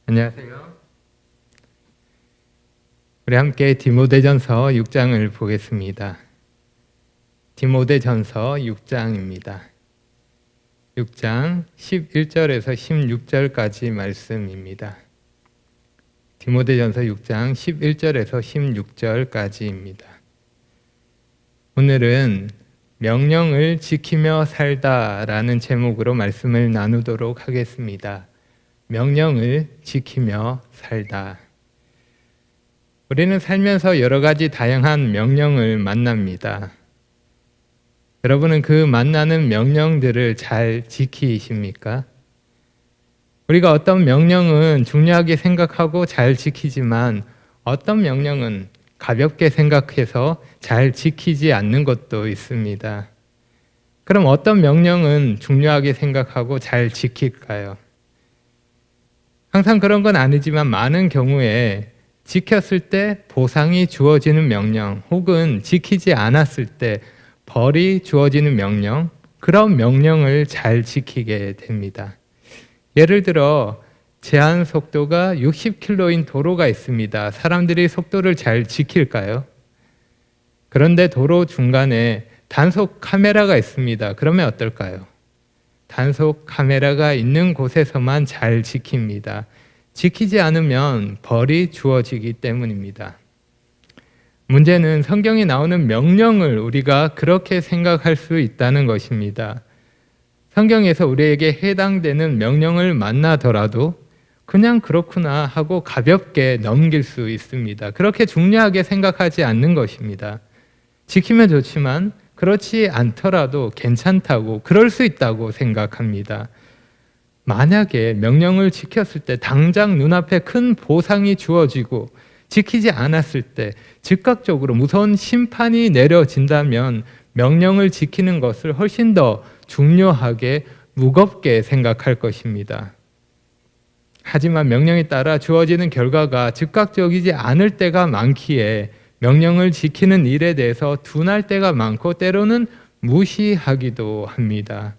안녕하세요. 우리 함께 디모데전서 6장을 보겠습니다. 디모데전서 6장입니다. 6장 11절에서 16절까지 말씀입니다. 디모데전서 6장 11절에서 16절까지입니다. 오늘은 명령을 지키며 살다라는 제목으로 말씀을 나누도록 하겠습니다. 명령을 지키며 살다. 우리는 살면서 여러 가지 다양한 명령을 만납니다. 여러분은 그 만나는 명령들을 잘 지키십니까? 우리가 어떤 명령은 중요하게 생각하고 잘 지키지만 어떤 명령은 가볍게 생각해서 잘 지키지 않는 것도 있습니다. 그럼 어떤 명령은 중요하게 생각하고 잘 지킬까요? 항상 그런 건 아니지만 많은 경우에 지켰을 때 보상이 주어지는 명령 혹은 지키지 않았을 때 벌이 주어지는 명령, 그런 명령을 잘 지키게 됩니다. 예를 들어 제한 속도가 60km인 도로가 있습니다. 사람들이 속도를 잘 지킬까요? 그런데 도로 중간에 단속 카메라가 있습니다. 그러면 어떨까요? 단속 카메라가 있는 곳에서만 잘 지킵니다. 지키지 않으면 벌이 주어지기 때문입니다. 문제는 성경에 나오는 명령을 우리가 그렇게 생각할 수 있다는 것입니다. 성경에서 우리에게 해당되는 명령을 만나더라도 그냥 그렇구나 하고 가볍게 넘길 수 있습니다. 그렇게 중요하게 생각하지 않는 것입니다. 지키면 좋지만 그렇지 않더라도 괜찮다고, 그럴 수 있다고 생각합니다. 만약에 명령을 지켰을 때 당장 눈앞에 큰 보상이 주어지고 지키지 않았을 때 즉각적으로 무서운 심판이 내려진다면 명령을 지키는 것을 훨씬 더 중요하게 무겁게 생각할 것입니다. 하지만 명령에 따라 주어지는 결과가 즉각적이지 않을 때가 많기에 명령을 지키는 일에 대해서 둔할 때가 많고 때로는 무시하기도 합니다.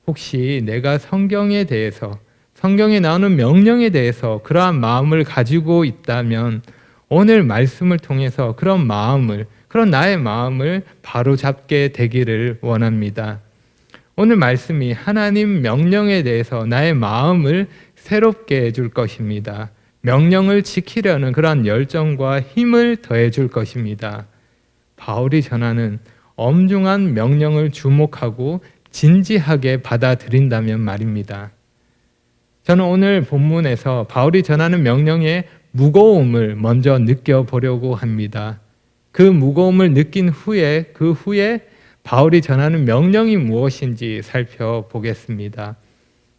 혹시 내가 성경에 대해서, 성경에 나오는 명령에 대해서 그러한 마음을 가지고 있다면 오늘 말씀을 통해서 그런 나의 마음을 바로잡게 되기를 원합니다. 오늘 말씀이 하나님 명령에 대해서 나의 마음을 새롭게 해줄 것입니다. 명령을 지키려는 그러한 열정과 힘을 더해줄 것입니다. 바울이 전하는 엄중한 명령을 주목하고 진지하게 받아들인다면 말입니다. 저는 오늘 본문에서 바울이 전하는 명령의 무거움을 먼저 느껴보려고 합니다. 그 무거움을 느낀 후에 그 후에 바울이 전하는 명령이 무엇인지 살펴보겠습니다.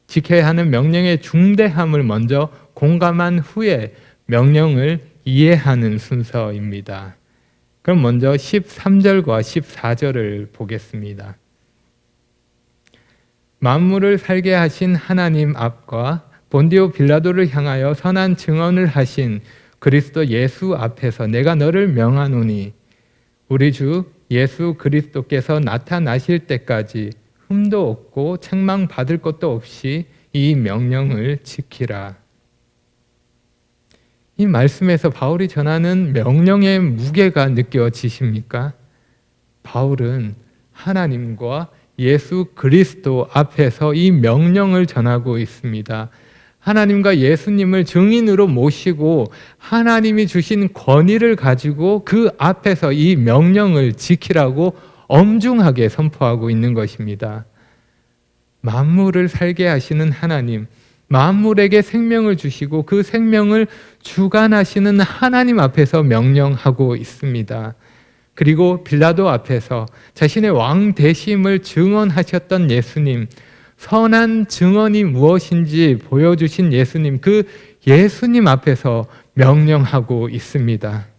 지켜야 하는 명령의 중대함을 먼저 공감한 후에 명령을 이해하는 순서입니다. 그럼 먼저 13절과 14절을 보겠습니다. 만물을 살게 하신 하나님 앞과 본디오 빌라도를 향하여 선한 증언을 하신 그리스도 예수 앞에서 내가 너를 명하노니 우리 주 예수 그리스도께서 나타나실 때까지 흠도 없고 책망받을 것도 없이 이 명령을 지키라. 이 말씀에서 바울이 전하는 명령의 무게가 느껴지십니까? 바울은 하나님과 예수 그리스도 앞에서 이 명령을 전하고 있습니다. 하나님과 예수님을 증인으로 모시고 하나님이 주신 권위를 가지고 그 앞에서 이 명령을 지키라고 엄중하게 선포하고 있는 것입니다. 만물을 살게 하시는 하나님, 만물에게 생명을 주시고 그 생명을 주관하시는 하나님 앞에서 명령하고 있습니다. 그리고 빌라도 앞에서 자신의 왕 되심을 증언하셨던 예수님, 선한 증언이 무엇인지 보여주신 예수님, 그 예수님 앞에서 명령하고 있습니다.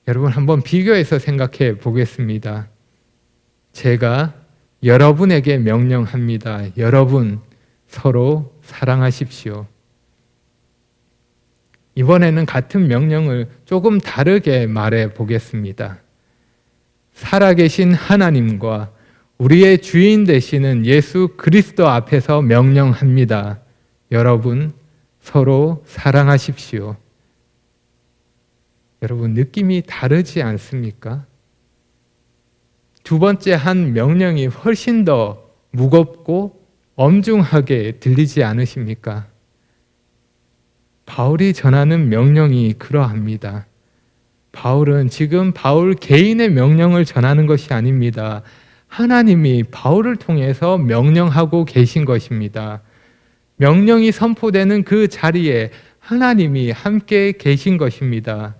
여러분 한번 비교해서 생각해 보겠습니다. 제가 여러분에게 명령합니다. 여러분 서로 사랑하십시오. 이번에는 같은 명령을 조금 다르게 말해 보겠습니다. 살아계신 하나님과 우리의 주인 되시는 예수 그리스도 앞에서 명령합니다. 여러분 서로 사랑하십시오. 여러분, 느낌이 다르지 않습니까? 두 번째 한 명령이 훨씬 더 무겁고 엄중하게 들리지 않으십니까? 바울이 전하는 명령이 그러합니다. 바울은 지금 바울 개인의 명령을 전하는 것이 아닙니다. 하나님이 바울을 통해서 명령하고 계신 것입니다. 명령이 선포되는 그 자리에 하나님이 함께 계신 것입니다.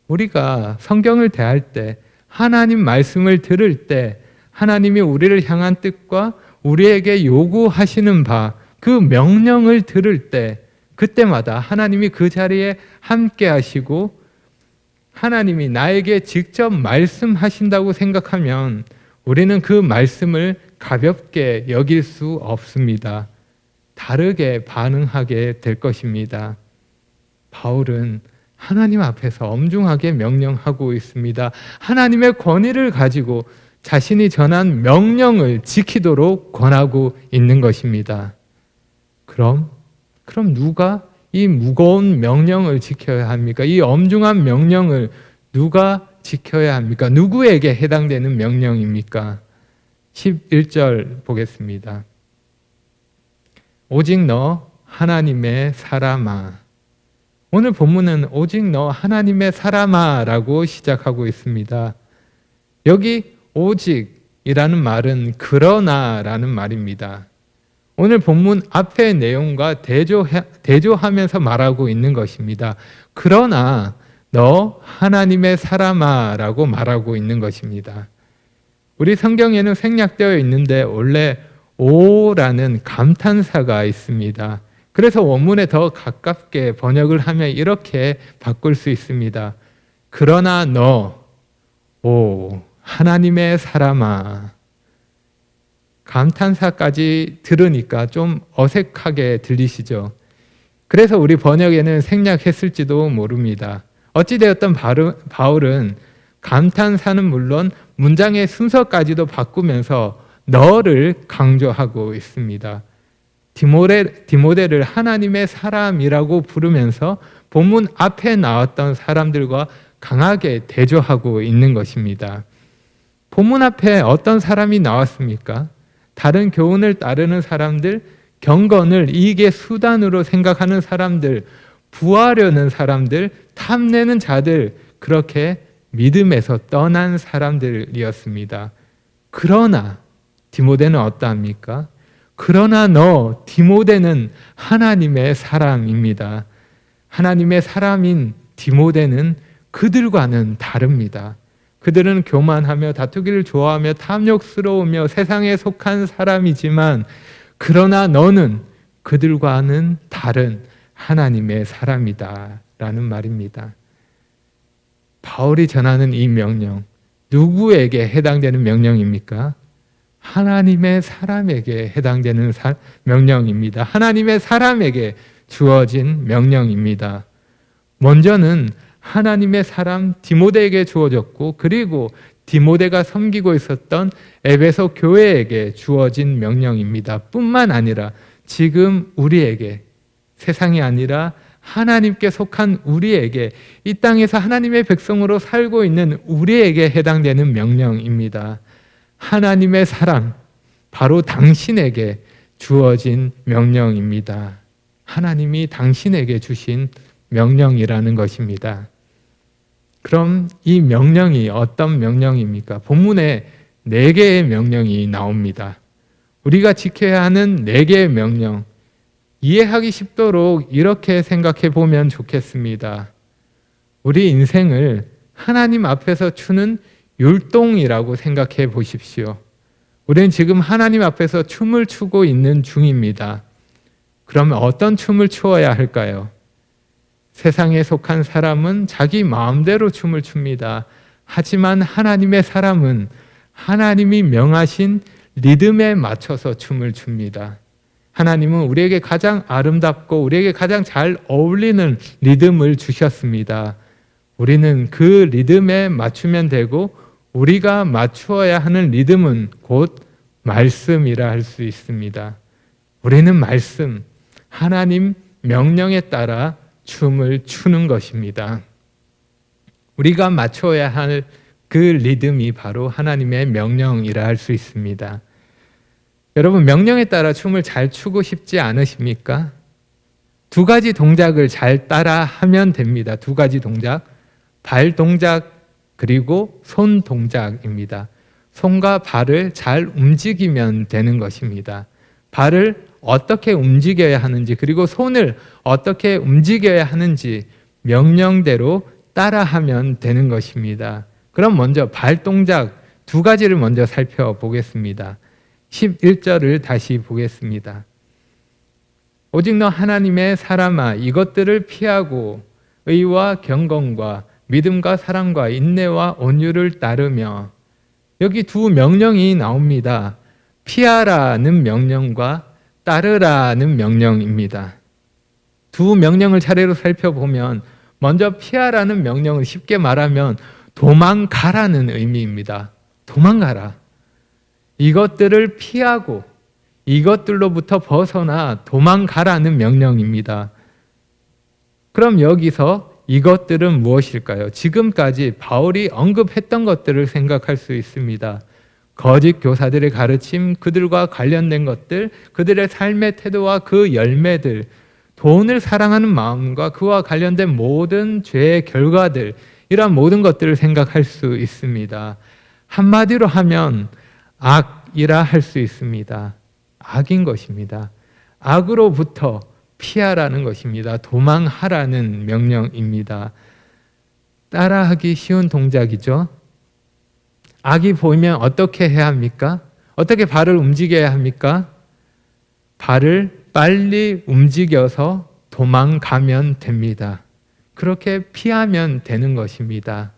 우리가 성경을 대할 때, 하나님 말씀을 들을 때, 하나님이 우리를 향한 뜻과 우리에게 요구하시는 바, 그 명령을 들을 때, 그때마다 하나님이 그 자리에 함께 하시고 하나님이 나에게 직접 말씀하신다고 생각하면 우리는 그 말씀을 가볍게 여길 수 없습니다. 다르게 반응하게 될 것입니다. 바울은 하나님 앞에서 엄중하게 명령하고 있습니다. 하나님의 권위를 가지고 자신이 전한 명령을 지키도록 권하고 있는 것입니다. 그럼 누가 이 무거운 명령을 지켜야 합니까? 이 엄중한 명령을 누가 지켜야 합니까? 누구에게 해당되는 명령입니까? 11절 보겠습니다. 오직 너 하나님의 사람아. 오늘 본문은 오직 너 하나님의 사람아 라고 시작하고 있습니다. 여기 오직이라는 말은 그러나 라는 말입니다. 오늘 본문 앞의 내용과 대조하면서 말하고 있는 것입니다. 그러나 너 하나님의 사람아 라고 말하고 있는 것입니다. 우리 성경에는 생략되어 있는데 원래 오라는 감탄사가 있습니다. 그래서 원문에 더 가깝게 번역을 하면 이렇게 바꿀 수 있습니다. 그러나 너, 오, 하나님의 사람아. 감탄사까지 들으니까 좀 어색하게 들리시죠? 그래서 우리 번역에는 생략했을지도 모릅니다. 어찌되었든 바울은 감탄사는 물론 문장의 순서까지도 바꾸면서 너를 강조하고 있습니다. 디모데를 하나님의 사람이라고 부르면서 본문 앞에 나왔던 사람들과 강하게 대조하고 있는 것입니다. 본문 앞에 어떤 사람이 나왔습니까? 다른 교훈을 따르는 사람들, 경건을 이익의 수단으로 생각하는 사람들, 부하려는 사람들, 탐내는 자들, 그렇게 믿음에서 떠난 사람들이었습니다. 그러나 디모데는 어떠합니까? 그러나 너 디모데는 하나님의 사람입니다. 하나님의 사람인 디모데는 그들과는 다릅니다. 그들은 교만하며 다투기를 좋아하며 탐욕스러우며 세상에 속한 사람이지만 그러나 너는 그들과는 다른 하나님의 사람이다 라는 말입니다. 바울이 전하는 이 명령, 누구에게 해당되는 명령입니까? 하나님의 사람에게 해당되는 명령입니다. 하나님의 사람에게 주어진 명령입니다. 먼저는 하나님의 사람 디모데에게 주어졌고 그리고 디모데가 섬기고 있었던 에베소 교회에게 주어진 명령입니다. 뿐만 아니라 지금 우리에게, 세상이 아니라 하나님께 속한 우리에게, 이 땅에서 하나님의 백성으로 살고 있는 우리에게 해당되는 명령입니다. 하나님의 사람, 바로 당신에게 주어진 명령입니다. 하나님이 당신에게 주신 명령이라는 것입니다. 그럼 이 명령이 어떤 명령입니까? 본문에 4개의 명령이 나옵니다. 우리가 지켜야 하는 4개의 명령, 이해하기 쉽도록 이렇게 생각해 보면 좋겠습니다. 우리 인생을 하나님 앞에서 추는 율동이라고 생각해 보십시오. 우리는 지금 하나님 앞에서 춤을 추고 있는 중입니다. 그러면 어떤 춤을 추어야 할까요? 세상에 속한 사람은 자기 마음대로 춤을 춥니다. 하지만 하나님의 사람은 하나님이 명하신 리듬에 맞춰서 춤을 춥니다. 하나님은 우리에게 가장 아름답고 우리에게 가장 잘 어울리는 리듬을 주셨습니다. 우리는 그 리듬에 맞추면 되고 우리가 맞추어야 하는 리듬은 곧 말씀이라 할 수 있습니다. 우리는 말씀, 하나님 명령에 따라 춤을 추는 것입니다. 우리가 맞춰야 할 그 리듬이 바로 하나님의 명령이라 할 수 있습니다. 여러분, 명령에 따라 춤을 잘 추고 싶지 않으십니까? 두 가지 동작을 잘 따라 하면 됩니다. 두 가지 동작, 발 동작 그리고 손 동작입니다. 손과 발을 잘 움직이면 되는 것입니다. 발을 어떻게 움직여야 하는지, 그리고 손을 어떻게 움직여야 하는지 명령대로 따라하면 되는 것입니다. 그럼 먼저 발 동작 두 가지를 먼저 살펴보겠습니다. 11절을 다시 보겠습니다. 오직 너 하나님의 사람아, 이것들을 피하고 의와 경건과 믿음과 사랑과 인내와 온유를 따르며, 여기 두 명령이 나옵니다. 피하라는 명령과 따르라는 명령입니다. 두 명령을 차례로 살펴보면, 먼저 피하라는 명령은 쉽게 말하면 도망가라는 의미입니다. 도망가라. 이것들을 피하고 이것들로부터 벗어나 도망가라는 명령입니다. 그럼 여기서 이것들은 무엇일까요? 지금까지 바울이 언급했던 것들을 생각할 수 있습니다. 거짓 교사들의 가르침, 그들과 관련된 것들, 그들의 삶의 태도와 그 열매들, 돈을 사랑하는 마음과 그와 관련된 모든 죄의 결과들, 이러한 모든 것들을 생각할 수 있습니다. 한마디로 하면 악이라 할 수 있습니다. 악인 것입니다. 악으로부터 피하라는 것입니다. 도망하라는 명령입니다. 따라하기 쉬운 동작이죠. 악이 보이면 어떻게 해야 합니까? 어떻게 발을 움직여야 합니까? 발을 빨리 움직여서 도망가면 됩니다. 그렇게 피하면 되는 것입니다.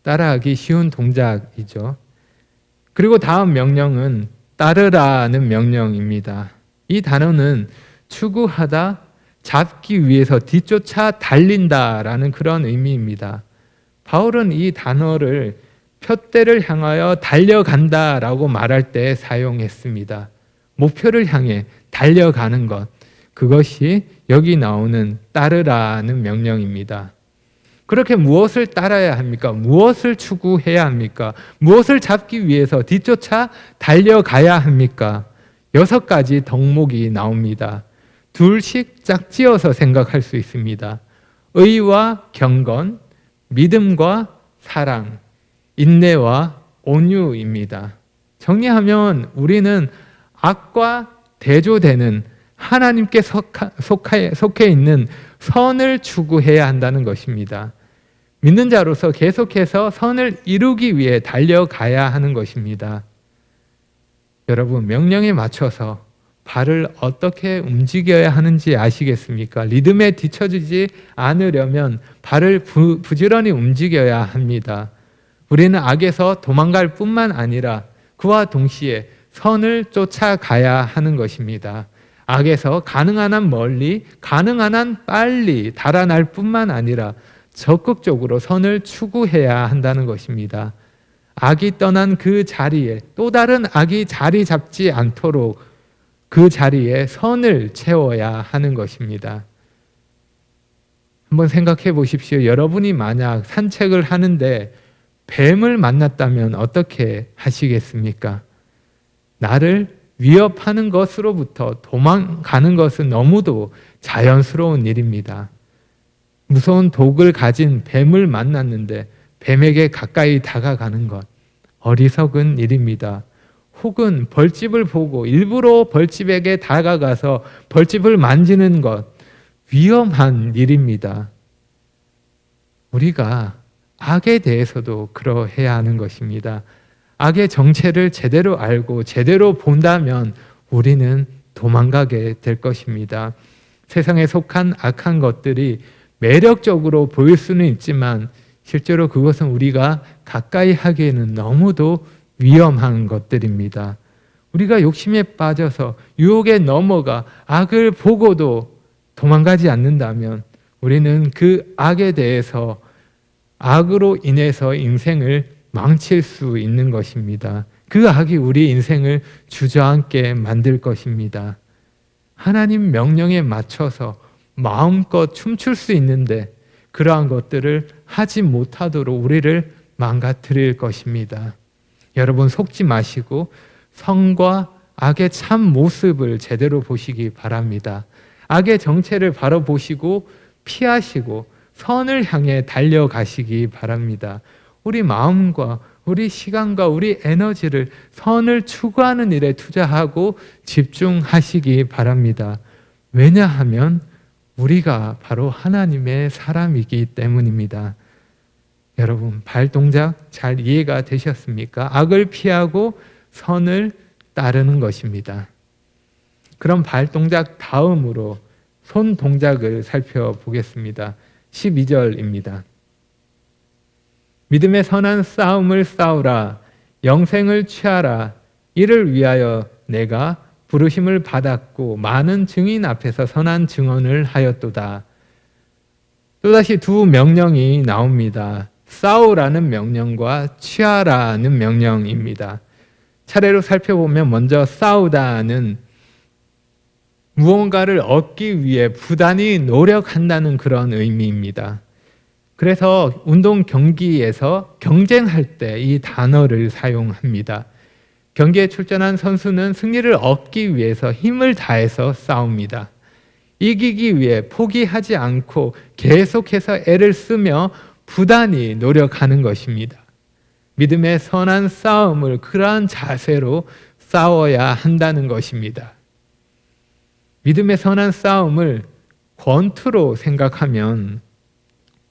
따라하기 쉬운 동작이죠. 그리고 다음 명령은 따르라는 명령입니다. 이 단어는 추구하다, 잡기 위해서 뒤쫓아 달린다라는 그런 의미입니다. 바울은 이 단어를 표대를 향하여 달려간다라고 말할 때 사용했습니다. 목표를 향해 달려가는 것, 그것이 여기 나오는 따르라는 명령입니다. 그렇게 무엇을 따라야 합니까? 무엇을 추구해야 합니까? 무엇을 잡기 위해서 뒤쫓아 달려가야 합니까? 6가지 덕목이 나옵니다. 둘씩 짝지어서 생각할 수 있습니다. 의와 경건, 믿음과 사랑, 인내와 온유입니다. 정리하면 우리는 악과 대조되는 하나님께 속해 있는 선을 추구해야 한다는 것입니다. 믿는 자로서 계속해서 선을 이루기 위해 달려가야 하는 것입니다. 여러분, 명령에 맞춰서 발을 어떻게 움직여야 하는지 아시겠습니까? 리듬에 뒤처지지 않으려면 발을 부지런히 움직여야 합니다. 우리는 악에서 도망갈 뿐만 아니라 그와 동시에 선을 쫓아가야 하는 것입니다. 악에서 가능한 한 멀리, 가능한 한 빨리 달아날 뿐만 아니라 적극적으로 선을 추구해야 한다는 것입니다. 악이 떠난 그 자리에 또 다른 악이 자리 잡지 않도록 그 자리에 선을 채워야 하는 것입니다. 한번 생각해 보십시오. 여러분이 만약 산책을 하는데 뱀을 만났다면 어떻게 하시겠습니까? 나를 위협하는 것으로부터 도망가는 것은 너무도 자연스러운 일입니다. 무서운 독을 가진 뱀을 만났는데 뱀에게 가까이 다가가는 것, 어리석은 일입니다. 혹은 벌집을 보고 일부러 벌집에게 다가가서 벌집을 만지는 것, 위험한 일입니다. 우리가 악에 대해서도 그러해야 하는 것입니다. 악의 정체를 제대로 알고 제대로 본다면 우리는 도망가게 될 것입니다. 세상에 속한 악한 것들이 매력적으로 보일 수는 있지만 실제로 그것은 우리가 가까이 하기에는 너무도 위험한 것들입니다. 우리가 욕심에 빠져서 유혹에 넘어가 악을 보고도 도망가지 않는다면 우리는 그 악에 대해서 악으로 인해서 인생을 망칠 수 있는 것입니다. 그 악이 우리 인생을 주저앉게 만들 것입니다. 하나님 명령에 맞춰서 마음껏 춤출 수 있는데 그러한 것들을 하지 못하도록 우리를 망가뜨릴 것입니다. 여러분 속지 마시고 선과 악의 참 모습을 제대로 보시기 바랍니다. 악의 정체를 바로 보시고 피하시고 선을 향해 달려가시기 바랍니다. 우리 마음과 우리 시간과 우리 에너지를 선을 추구하는 일에 투자하고 집중하시기 바랍니다. 왜냐하면 우리가 바로 하나님의 사람이기 때문입니다. 여러분 발동작 잘 이해가 되셨습니까? 악을 피하고 선을 따르는 것입니다. 그럼 발동작 다음으로 손 동작을 살펴보겠습니다. 12절입니다. 믿음의 선한 싸움을 싸우라. 영생을 취하라. 이를 위하여 내가 부르심을 받았고 많은 증인 앞에서 선한 증언을 하였도다. 또다시 두 명령이 나옵니다. 싸우라는 명령과 취하라는 명령입니다. 차례로 살펴보면 먼저 싸우다는 무언가를 얻기 위해 부단히 노력한다는 그런 의미입니다. 그래서 운동 경기에서 경쟁할 때 이 단어를 사용합니다. 경기에 출전한 선수는 승리를 얻기 위해서 힘을 다해서 싸웁니다. 이기기 위해 포기하지 않고 계속해서 애를 쓰며 부단히 노력하는 것입니다. 믿음의 선한 싸움을 그러한 자세로 싸워야 한다는 것입니다. 믿음의 선한 싸움을 권투로 생각하면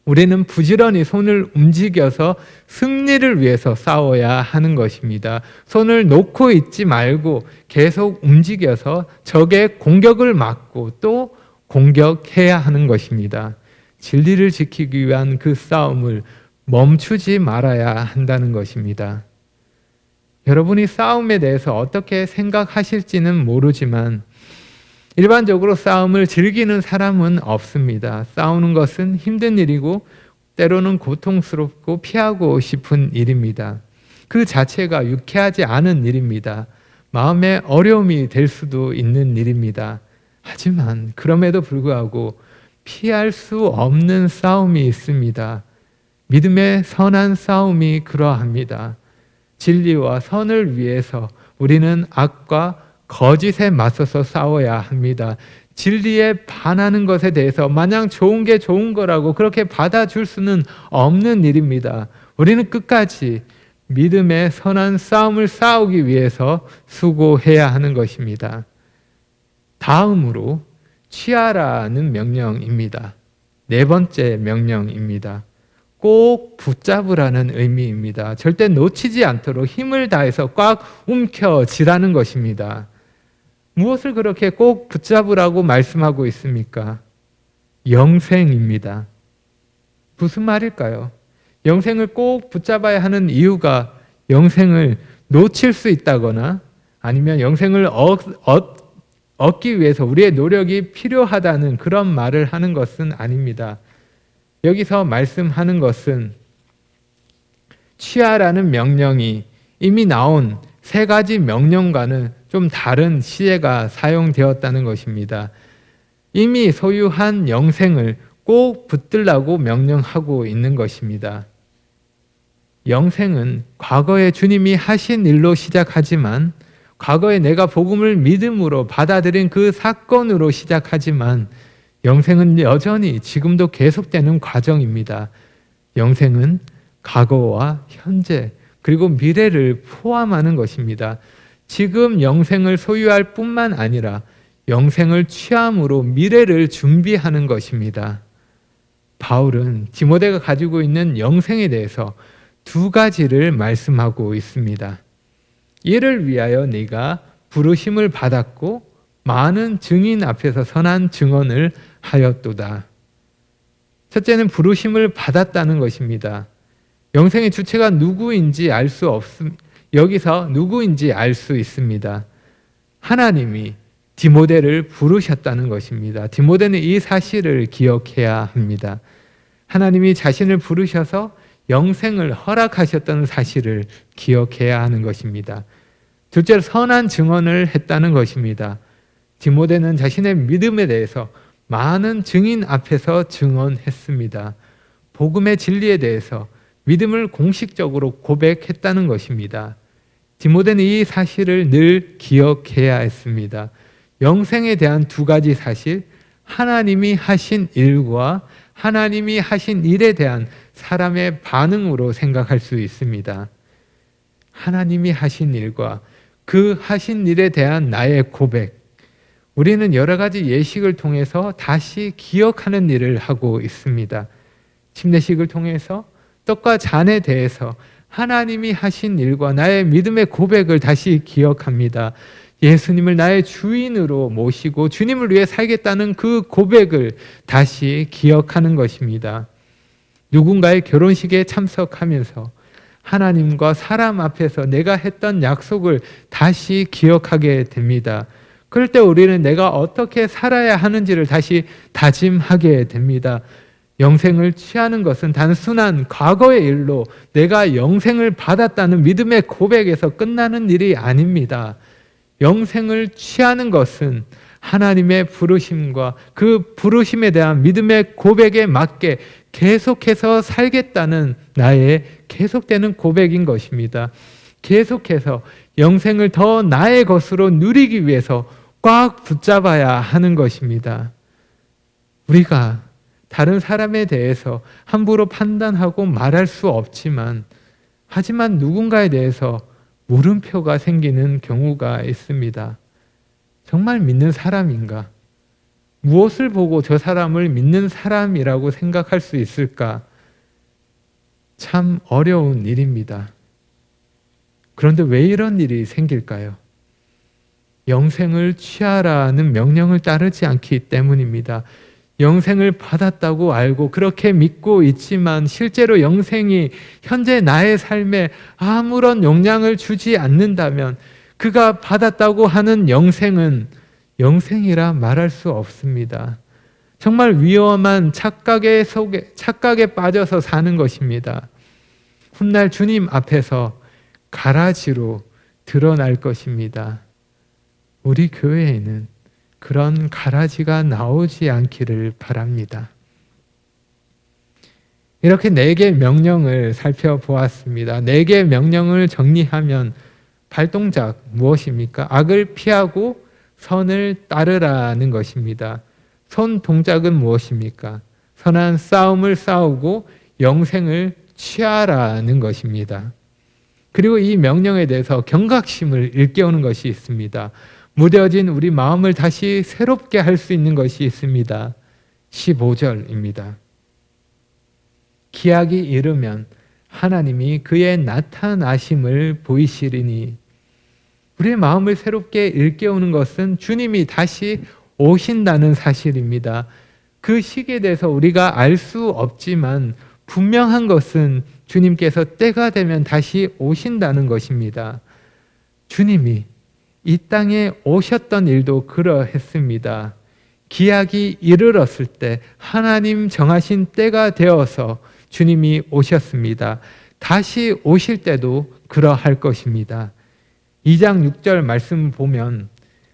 우리는 부지런히 손을 움직여서 승리를 위해서 싸워야 하는 것입니다. 손을 놓고 있지 말고 계속 움직여서 적의 공격을 막고 또 공격해야 하는 것입니다. 진리를 지키기 위한 그 싸움을 멈추지 말아야 한다는 것입니다. 여러분이 싸움에 대해서 어떻게 생각하실지는 모르지만 일반적으로 싸움을 즐기는 사람은 없습니다. 싸우는 것은 힘든 일이고 때로는 고통스럽고 피하고 싶은 일입니다. 그 자체가 유쾌하지 않은 일입니다. 마음에 어려움이 될 수도 있는 일입니다. 하지만 그럼에도 불구하고 피할 수 없는 싸움이 있습니다. 믿음의 선한 싸움이 그러합니다. 진리와 선을 위해서 우리는 악과 거짓에 맞서서 싸워야 합니다. 진리에 반하는 것에 대해서 마냥 좋은 게 좋은 거라고 그렇게 받아줄 수는 없는 일입니다. 우리는 끝까지 믿음의 선한 싸움을 싸우기 위해서 수고해야 하는 것입니다. 다음으로 취하라는 명령입니다. 네 번째 명령입니다. 꼭 붙잡으라는 의미입니다. 절대 놓치지 않도록 힘을 다해서 꽉 움켜쥐라는 것입니다. 무엇을 그렇게 꼭 붙잡으라고 말씀하고 있습니까? 영생입니다. 무슨 말일까요? 영생을 꼭 붙잡아야 하는 이유가 영생을 놓칠 수 있다거나 아니면 영생을 얻기 위해서 우리의 노력이 필요하다는 그런 말을 하는 것은 아닙니다. 여기서 말씀하는 것은 취하라는 명령이 이미 나온 세 가지 명령과는 좀 다른 시제가 사용되었다는 것입니다. 이미 소유한 영생을 꼭 붙들라고 명령하고 있는 것입니다. 영생은 과거에 주님이 하신 일로 시작하지만 과거에 내가 복음을 믿음으로 받아들인 그 사건으로 시작하지만 영생은 여전히 지금도 계속되는 과정입니다. 영생은 과거와 현재 그리고 미래를 포함하는 것입니다. 지금 영생을 소유할 뿐만 아니라 영생을 취함으로 미래를 준비하는 것입니다. 바울은 디모데가 가지고 있는 영생에 대해서 두 가지를 말씀하고 있습니다. 이를 위하여 네가 부르심을 받았고 많은 증인 앞에서 선한 증언을 하였도다. 첫째는 부르심을 받았다는 것입니다. 영생의 주체가 누구인지 알 수 없습니다. 여기서 누구인지 알 수 있습니다. 하나님이 디모데를 부르셨다는 것입니다. 디모데는 이 사실을 기억해야 합니다. 하나님이 자신을 부르셔서 영생을 허락하셨다는 사실을 기억해야 하는 것입니다. 둘째로 선한 증언을 했다는 것입니다. 디모데는 자신의 믿음에 대해서 많은 증인 앞에서 증언했습니다. 복음의 진리에 대해서 믿음을 공식적으로 고백했다는 것입니다. 디모데는 이 사실을 늘 기억해야 했습니다. 영생에 대한 두 가지 사실, 하나님이 하신 일과 하나님이 하신 일에 대한 사람의 반응으로 생각할 수 있습니다. 하나님이 하신 일과 그 하신 일에 대한 나의 고백. 우리는 여러 가지 예식을 통해서 다시 기억하는 일을 하고 있습니다. 침례식을 통해서 떡과 잔에 대해서 하나님이 하신 일과 나의 믿음의 고백을 다시 기억합니다. 예수님을 나의 주인으로 모시고 주님을 위해 살겠다는 그 고백을 다시 기억하는 것입니다. 누군가의 결혼식에 참석하면서 하나님과 사람 앞에서 내가 했던 약속을 다시 기억하게 됩니다. 그럴 때 우리는 내가 어떻게 살아야 하는지를 다시 다짐하게 됩니다. 영생을 취하는 것은 단순한 과거의 일로 내가 영생을 받았다는 믿음의 고백에서 끝나는 일이 아닙니다. 영생을 취하는 것은 하나님의 부르심과 그 부르심에 대한 믿음의 고백에 맞게 계속해서 살겠다는 나의 계속되는 고백인 것입니다. 계속해서 영생을 더 나의 것으로 누리기 위해서 꽉 붙잡아야 하는 것입니다. 우리가 다른 사람에 대해서 함부로 판단하고 말할 수 없지만, 하지만 누군가에 대해서 물음표가 생기는 경우가 있습니다. 정말 믿는 사람인가? 무엇을 보고 저 사람을 믿는 사람이라고 생각할 수 있을까? 참 어려운 일입니다. 그런데 왜 이런 일이 생길까요? 영생을 취하라는 명령을 따르지 않기 때문입니다. 영생을 받았다고 알고 그렇게 믿고 있지만 실제로 영생이 현재 나의 삶에 아무런 영향을 주지 않는다면 그가 받았다고 하는 영생은 영생이라 말할 수 없습니다. 정말 위험한 착각에 빠져서 사는 것입니다. 훗날 주님 앞에서 가라지로 드러날 것입니다. 우리 교회에는 그런 가라지가 나오지 않기를 바랍니다. 이렇게 4개의 명령을 살펴보았습니다. 4개의 명령을 정리하면 발동작 무엇입니까? 악을 피하고 선을 따르라는 것입니다. 선 동작은 무엇입니까? 선한 싸움을 싸우고 영생을 취하라는 것입니다. 그리고 이 명령에 대해서 경각심을 일깨우는 것이 있습니다. 무뎌진 우리 마음을 다시 새롭게 할 수 있는 것이 있습니다. 15절입니다. 기약이 이르면 하나님이 그의 나타나심을 보이시리니. 우리의 마음을 새롭게 일깨우는 것은 주님이 다시 오신다는 사실입니다. 그 시기에 대해서 우리가 알 수 없지만 분명한 것은 주님께서 때가 되면 다시 오신다는 것입니다. 주님이 이 땅에 오셨던 일도 그러했습니다. 기약이 이르렀을 때 하나님 정하신 때가 되어서 주님이 오셨습니다. 다시 오실 때도 그러할 것입니다. 2장 6절 말씀 보면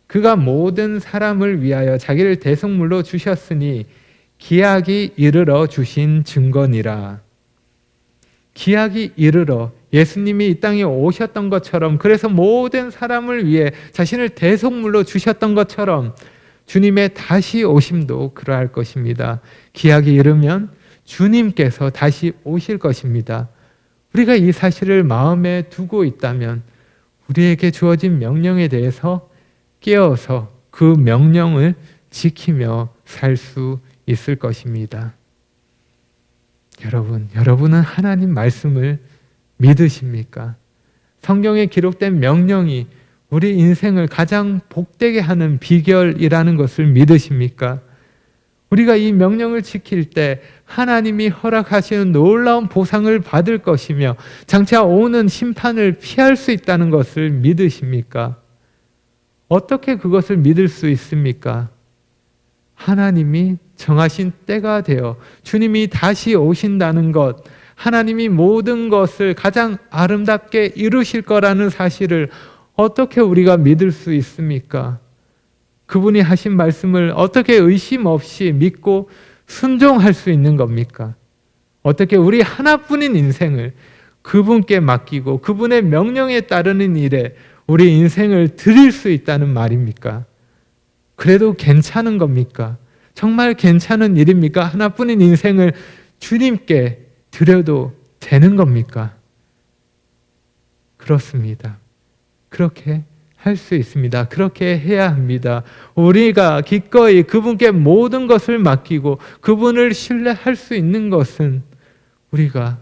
그가 모든 사람을 위하여 자기를 대속물로 주셨으니 기약이 이르러 주신 증거니라. 기약이 이르러 예수님이 이 땅에 오셨던 것처럼, 그래서 모든 사람을 위해 자신을 대속물로 주셨던 것처럼 주님의 다시 오심도 그러할 것입니다. 기약이 이르면 주님께서 다시 오실 것입니다. 우리가 이 사실을 마음에 두고 있다면 우리에게 주어진 명령에 대해서 깨어서 그 명령을 지키며 살 수 있을 것입니다. 여러분은 하나님 말씀을 믿으십니까? 성경에 기록된 명령이 우리 인생을 가장 복되게 하는 비결이라는 것을 믿으십니까? 우리가 이 명령을 지킬 때 하나님이 허락하시는 놀라운 보상을 받을 것이며 장차 오는 심판을 피할 수 있다는 것을 믿으십니까? 어떻게 그것을 믿을 수 있습니까? 하나님이 정하신 때가 되어 주님이 다시 오신다는 것, 하나님이 모든 것을 가장 아름답게 이루실 거라는 사실을 어떻게 우리가 믿을 수 있습니까? 그분이 하신 말씀을 어떻게 의심 없이 믿고 순종할 수 있는 겁니까? 어떻게 우리 하나뿐인 인생을 그분께 맡기고 그분의 명령에 따르는 일에 우리 인생을 드릴 수 있다는 말입니까? 그래도 괜찮은 겁니까? 정말 괜찮은 일입니까? 하나뿐인 인생을 주님께 드려도 되는 겁니까? 그렇습니다. 그렇게 할 수 있습니다. 그렇게 해야 합니다. 우리가 기꺼이 그분께 모든 것을 맡기고 그분을 신뢰할 수 있는 것은 우리가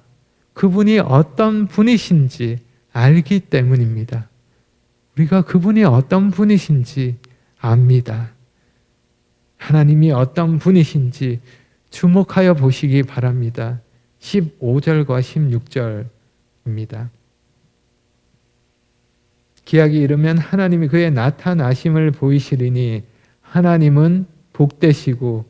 그분이 어떤 분이신지 알기 때문입니다. 우리가 그분이 어떤 분이신지 압니다. 하나님이 어떤 분이신지 주목하여 보시기 바랍니다. 15절과 16절입니다. 기약이 이르면 하나님이 그의 나타나심을 보이시리니 하나님은 복되시고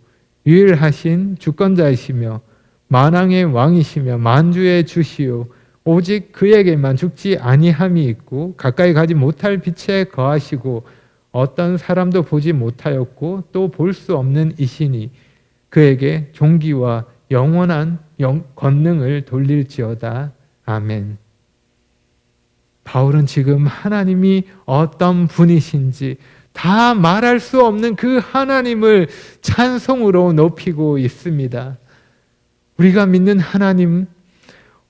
유일하신 주권자이시며 만왕의 왕이시며 만주의 주시오 오직 그에게만 죽지 아니함이 있고 가까이 가지 못할 빛에 거하시고 어떤 사람도 보지 못하였고 또 볼 수 없는 이시니 그에게 존귀와 영원한 권능을 돌릴지어다. 아멘. 바울은 지금 하나님이 어떤 분이신지 다 말할 수 없는 그 하나님을 찬송으로 높이고 있습니다. 우리가 믿는 하나님,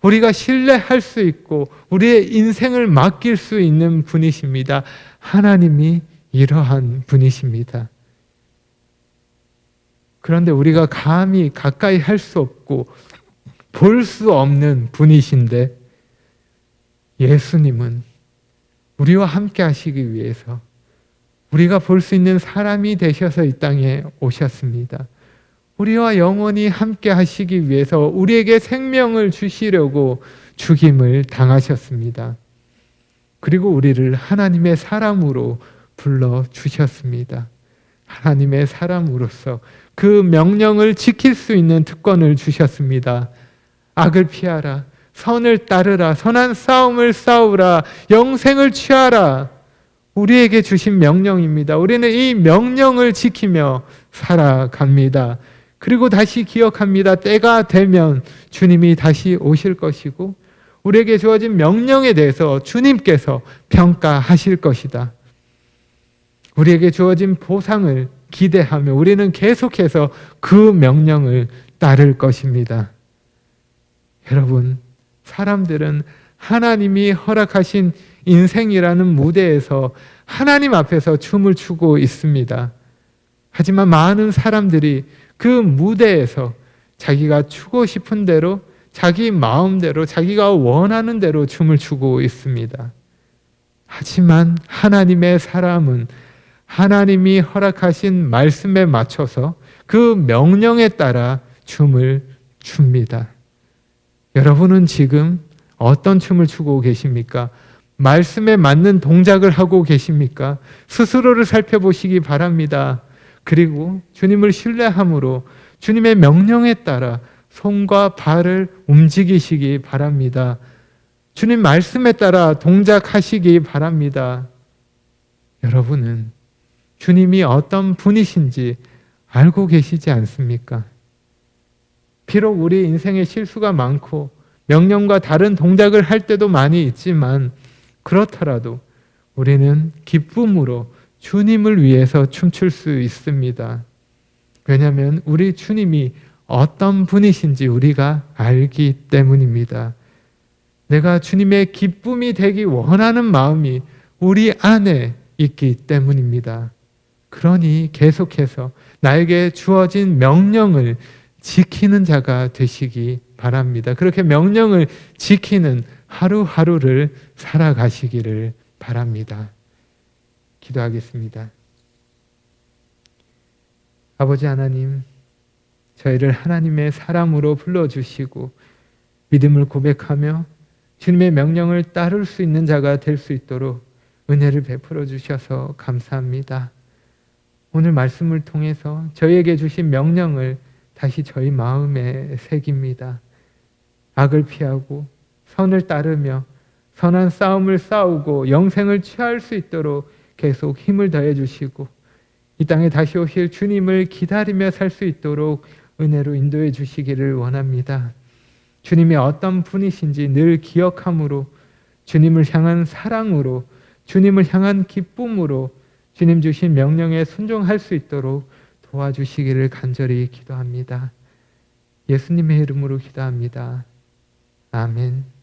우리가 신뢰할 수 있고 우리의 인생을 맡길 수 있는 분이십니다. 하나님이 이러한 분이십니다. 그런데 우리가 감히 가까이 할 수 없고 볼 수 없는 분이신데 예수님은 우리와 함께 하시기 위해서 우리가 볼 수 있는 사람이 되셔서 이 땅에 오셨습니다. 우리와 영원히 함께 하시기 위해서 우리에게 생명을 주시려고 죽임을 당하셨습니다. 그리고 우리를 하나님의 사람으로 불러주셨습니다. 하나님의 사람으로서 그 명령을 지킬 수 있는 특권을 주셨습니다. 악을 피하라, 선을 따르라, 선한 싸움을 싸우라, 영생을 취하라. 우리에게 주신 명령입니다. 우리는 이 명령을 지키며 살아갑니다. 그리고 다시 기억합니다. 때가 되면 주님이 다시 오실 것이고 우리에게 주어진 명령에 대해서 주님께서 평가하실 것이다. 우리에게 주어진 보상을 기대하며 우리는 계속해서 그 명령을 따를 것입니다. 여러분, 사람들은 하나님이 허락하신 인생이라는 무대에서 하나님 앞에서 춤을 추고 있습니다. 하지만 많은 사람들이 그 무대에서 자기가 추고 싶은 대로 자기 마음대로 자기가 원하는 대로 춤을 추고 있습니다. 하지만 하나님의 사람은 하나님이 허락하신 말씀에 맞춰서 그 명령에 따라 춤을 춥니다. 여러분은 지금 어떤 춤을 추고 계십니까? 말씀에 맞는 동작을 하고 계십니까? 스스로를 살펴보시기 바랍니다. 그리고 주님을 신뢰함으로 주님의 명령에 따라 손과 발을 움직이시기 바랍니다. 주님 말씀에 따라 동작하시기 바랍니다. 여러분은 주님이 어떤 분이신지 알고 계시지 않습니까? 비록 우리 인생에 실수가 많고 명령과 다른 동작을 할 때도 많이 있지만 그렇더라도 우리는 기쁨으로 주님을 위해서 춤출 수 있습니다. 왜냐하면 우리 주님이 어떤 분이신지 우리가 알기 때문입니다. 내가 주님의 기쁨이 되기 원하는 마음이 우리 안에 있기 때문입니다. 그러니 계속해서 나에게 주어진 명령을 지키는 자가 되시기 바랍니다. 그렇게 명령을 지키는 하루하루를 살아가시기를 바랍니다. 기도하겠습니다. 아버지 하나님, 저희를 하나님의 사람으로 불러주시고 믿음을 고백하며 주님의 명령을 따를 수 있는 자가 될 수 있도록 은혜를 베풀어 주셔서 감사합니다. 오늘 말씀을 통해서 저희에게 주신 명령을 다시 저희 마음에 새깁니다. 악을 피하고 선을 따르며 선한 싸움을 싸우고 영생을 취할 수 있도록 계속 힘을 더해 주시고 이 땅에 다시 오실 주님을 기다리며 살 수 있도록 은혜로 인도해 주시기를 원합니다. 주님이 어떤 분이신지 늘 기억함으로, 주님을 향한 사랑으로, 주님을 향한 기쁨으로 주님 주신 명령에 순종할 수 있도록 도와주시기를 간절히 기도합니다. 예수님의 이름으로 기도합니다. 아멘.